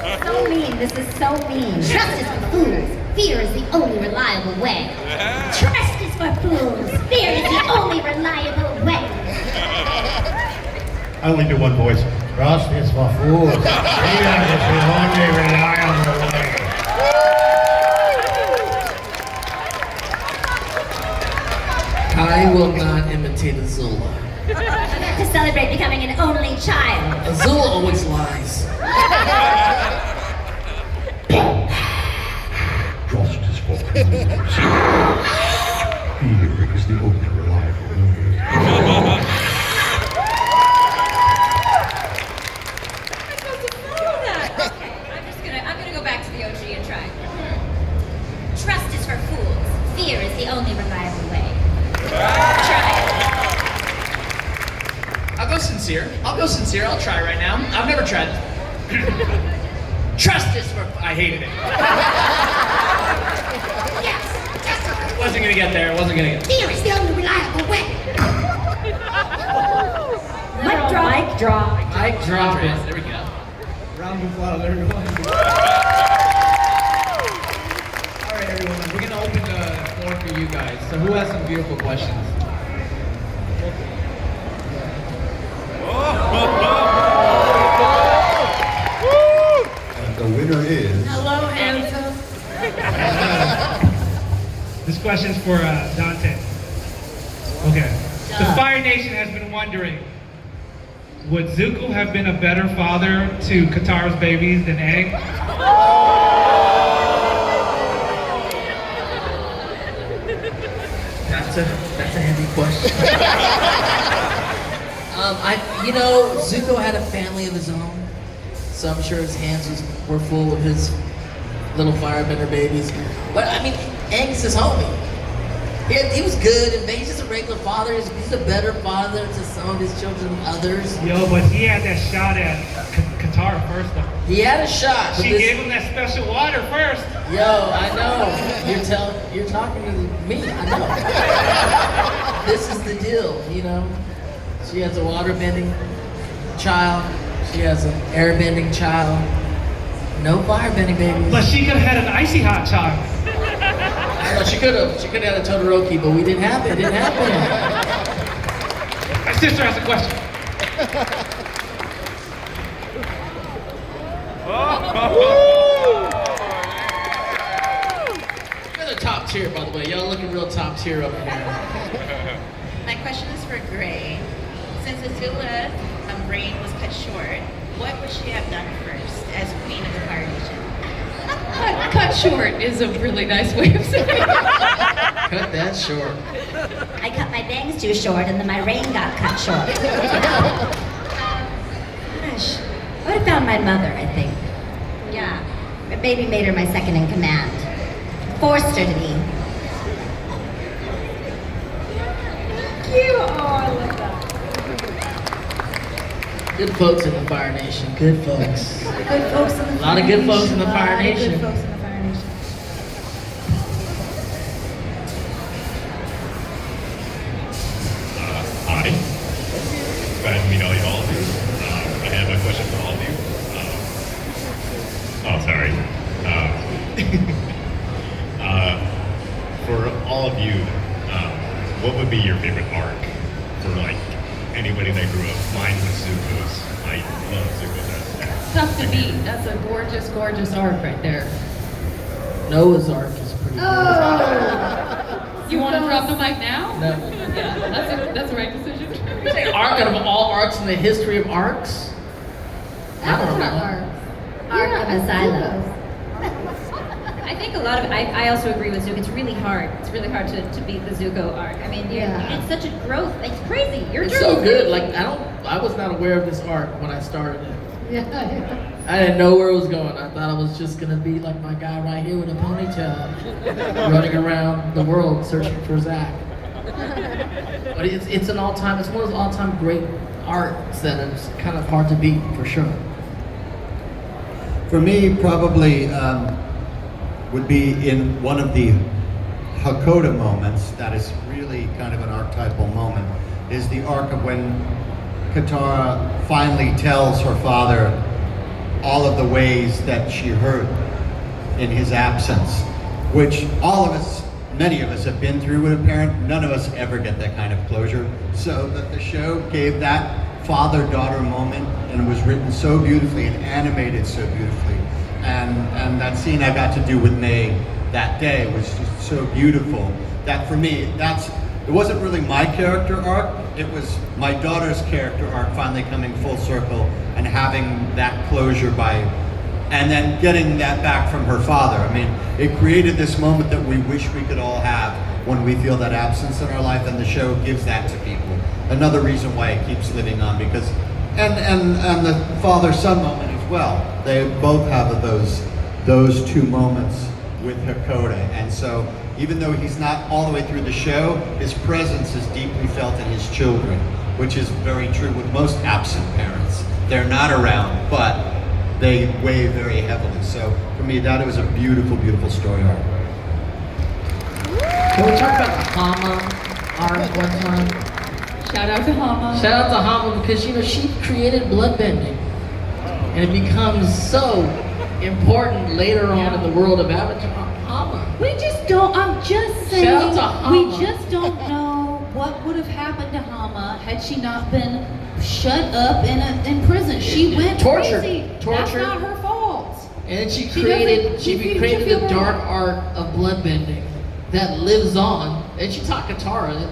So mean, this is so mean. Trust is for fools. Fear is the only reliable way. Trust is for fools. Fear is the only reliable way. I only do one voice. Trust is for fools. Fear is the only reliable way. I will not imitate Azula. To celebrate becoming an only child. Azula always lies. Trust is for fools. Fear is the only reliable way. I'm gonna go back to the OG and try. Trust is for fools. Fear is the only reliable way. Try. I'll go sincere. I'll try right now. I've never tried. Trust is for. I hated it. Yes. Wasn't gonna get there. Fear is the only reliable way. Mic drop. Mic drop. I drop it. There we go. Round of applause, everyone. All right, everyone. We're gonna open the floor for you guys. So, who has some beautiful questions? And the winner is... Hello, handsome. This question's for Dante. Okay. The Fire Nation has been wondering, would Zuko have been a better father to Katara's babies than Aang? That's a heavy question. Zuko had a family of his own, so I'm sure his hands were full of his little firebender babies. But I mean, Aang's his homie. He was good, and he's just a regular father. He's a better father to some of his children than others. Yo, but he had that shot at Katara first, though. He had a shot. She gave him that special water first. Yo, I know. You're talking to me. I know. This is the deal, you know. She has a waterbending child. She has an airbending child. No firebending babies. But she could have had an icy hot child. I know, she could have had a Todoroki, but we didn't have it. It didn't happen. My sister has a question. You're the top tier, by the way. Y'all looking real top tier up here. My question is for Gray. Since Azula's reign was cut short, what would she have done first as Queen of the Fire Nation? Cut short is a really nice way of saying it. Cut that short. I cut my bangs too short and then my reign got cut short. Gosh, I would have found my mother, I think. Yeah, but maybe made her my second in command. Forced her to be. Cute. Oh, I love that. Good folks in the Fire Nation. Good folks. Good folks in the Fire Nation. A lot of good folks in the Fire Nation. Good folks in the Fire Nation. Hi. Glad to meet all of you. I have a question for all of you. Sorry. For all of you, what would be your favorite arc for like anybody that grew up? Mine was Zuko's. I love Zuko's. Tough to beat. That's a gorgeous, gorgeous arc right there. Noah's Ark is pretty good. You want to drop the mic now? No. Yeah, that's the right decision. Arc out of all arcs in the history of arcs? I don't know. Arc of Asylum. I think a lot of I also agree with Zuko. It's really hard. It's really hard to beat the Zuko arc. I mean, it's such a growth. It's crazy. Your It's journey. so good. Like I was not aware of this arc when I started it. Yeah. I didn't know where it was going. I thought I was just gonna be like my guy right here with a ponytail, running around the world searching for Zach. But it's an all-time. It's one of those all-time great arcs that is kind of hard to beat for sure. For me, probably would be in one of the Hakoda moments that is really kind of an archetypal moment, is the arc of when Katara finally tells her father, all of the ways that she hurt in his absence, which all of us, many of us have been through with a parent. None of us ever get that kind of closure. So that the show gave that father-daughter moment, and it was written so beautifully and animated so beautifully. And that scene I got to do with May that day was just so beautiful that for me, it wasn't really my character arc, it was my daughter's character arc finally coming full circle and having that closure and then getting that back from her father. I mean, it created this moment that we wish we could all have when we feel that absence in our life, and the show gives that to people. Another reason why it keeps living on, because, and the father-son moment as well. They both have those two moments with Hakoda, and so even though he's not all the way through the show, his presence is deeply felt in his children, which is very true with most absent parents. They're not around, but they weigh very heavily. So for me, that was a beautiful, beautiful story arc. Can we talk about the Hama arc one time? Shout out to Hama. Shout out to Hama because, you know, she created bloodbending. And it becomes so important later on in the world of Avatar. Hama. We just don't, I'm just saying, Shout out to Hama. we just don't know what would have happened to Hama had she not been shut up in prison. She went Tortured. crazy. Tortured. That's not her fault. And then she She created feel the bad. dark art of bloodbending that lives on. And she taught Katara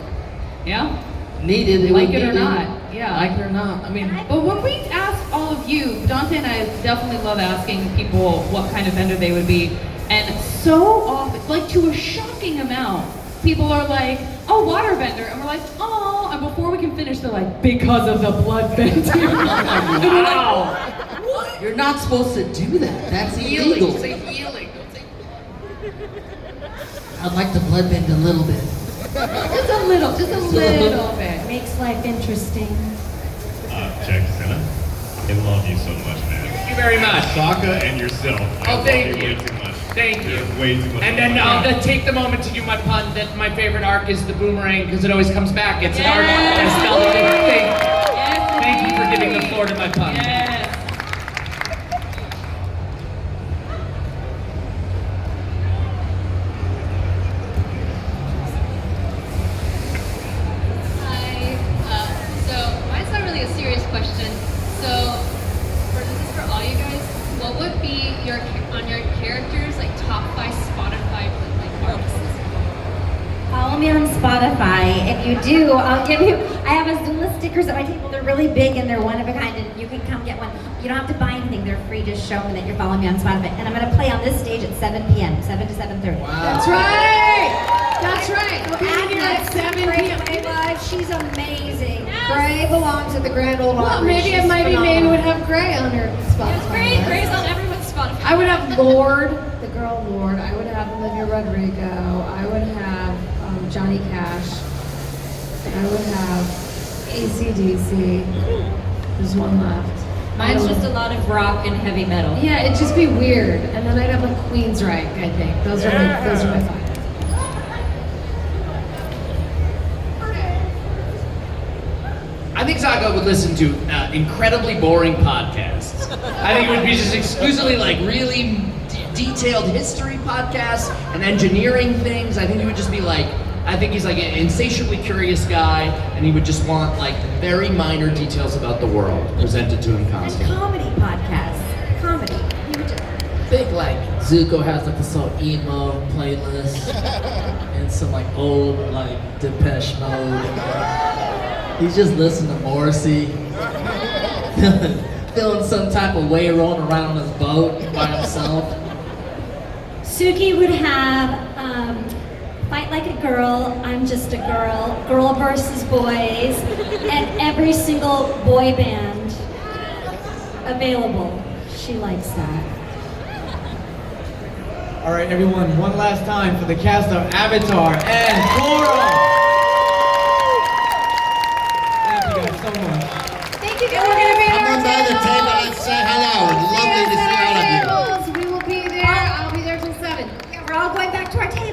Yeah. needed, Like was it or needed. not, yeah. Like it or not. I mean, But when we ask all of you, Dante and I definitely love asking people what kind of vendor they would be. And so often, like to a shocking amount, people are like, oh, water vendor. And we're like, oh, and before we can finish, they're like, because of the blood bending. wow. What? You're not supposed to do that. That's illegal. Say healing. I'd like to bloodbend a little bit. Just a little bit. Makes life interesting. Jack Senna, I love you so much, man. Thank you very much. Sokka and yourself. I love thank you you. way too much. Thank you. There's way too much. And then I'll take the moment to do my pun that my favorite arc is the boomerang because it always comes back. It's an arc that spelled a different thing. Yes, Thank you for giving the floor to my pun. Yes. Hi. So mine's not really a serious question. So this is for all you guys. What would be your characters like top 5 Spotify like artists? Follow me on Spotify. If you do, I'll give you, I have Azula stickers at my table. They're really big and they're one of a kind, and you can come get one. You don't have to buy anything. They're free. Just show me that you're following me on Spotify. And I'm going to play on this stage at 7 p.m., 7 to 7:30. Wow. That's right. That's right. So Agnes, at 7 Gray p.m. Play Live, she's amazing. Gray belongs at the Grand Ole Well, Opry. maybe She's a Mighty Maid phenomenal. would have Gray on her Spotify. Great, Gray's on everyone's Spotify. I would have Lord, the girl Lord. I would have Olivia Rodrigo. I would have Johnny Cash. I would have AC/DC. There's one left. Mine's just a lot of rock and heavy metal. Yeah, it'd just be weird. And then I'd have like Queensryche, I think. Those are my 5. I think Zaga would listen to incredibly boring podcasts. I think it would be just exclusively like really detailed history podcasts and engineering things. I think he would just be like, I think he's like an insatiably curious guy, and he would just want like very minor details about the world presented to him And constantly. comedy podcasts. Comedy. He would just, I think like Zuko has like this little emo playlist and some like old like Depeche Mode. He's just listening to Morrissey, feeling some type of way rolling around on his boat by himself. Suki would have Fight Like a Girl, I'm Just a Girl, Girl versus Boys, and every single boy band available. She likes that. All right, everyone, one last time for the cast of Avatar and Korra. Thank you guys so much. Thank you, and we're going to be at Come our on by the table and say hello. It's lovely to see all of you. We will be there. I'll be there till 7. Yeah, we're all going back to our table.